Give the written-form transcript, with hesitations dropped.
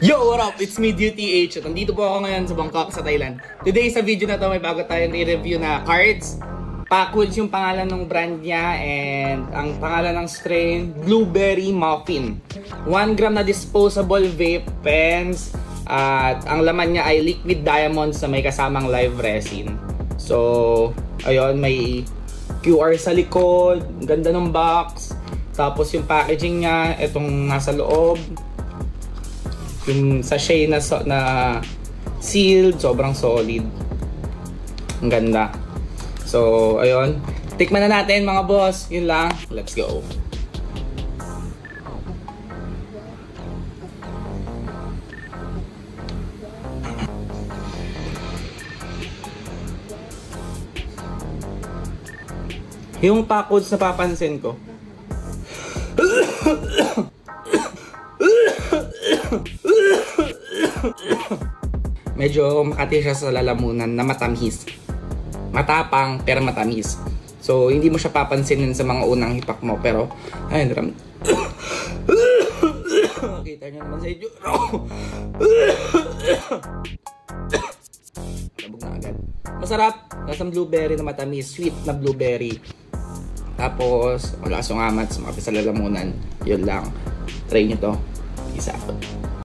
Yo, what up? It's me, DutyH. At nandito po ako ngayon sa Bangkok, sa Thailand. Today, sa video na to, may bago tayong re-review na cards. Packwoods yung pangalan ng brand niya and ang pangalan ng strain, Blueberry Muffin. 1 gram na disposable vape pens. At ang laman niya ay liquid diamonds na may kasamang live resin. So, ayun, may QR sa likod. Ganda ng box. Tapos yung packaging niya, itong nasa loob. Yung sachet na sealed, sobrang solid. Ang ganda. So, ayun. Tikman na natin mga boss. Yun lang. Let's go. Yung Packwoods na papansin ko. Medyo makati siya sa lalamunan na matamis. Matapang pero matamis. So hindi mo siya papansinin sa mga unang hipak mo, pero ayun, kita nyo naman sa video. Labog na agad. Masarap. Lasang blueberry na matamis. Sweet na blueberry. Tapos wala song amat sa mga sa lalamunan. Yun lang. Try nyo to. Isa.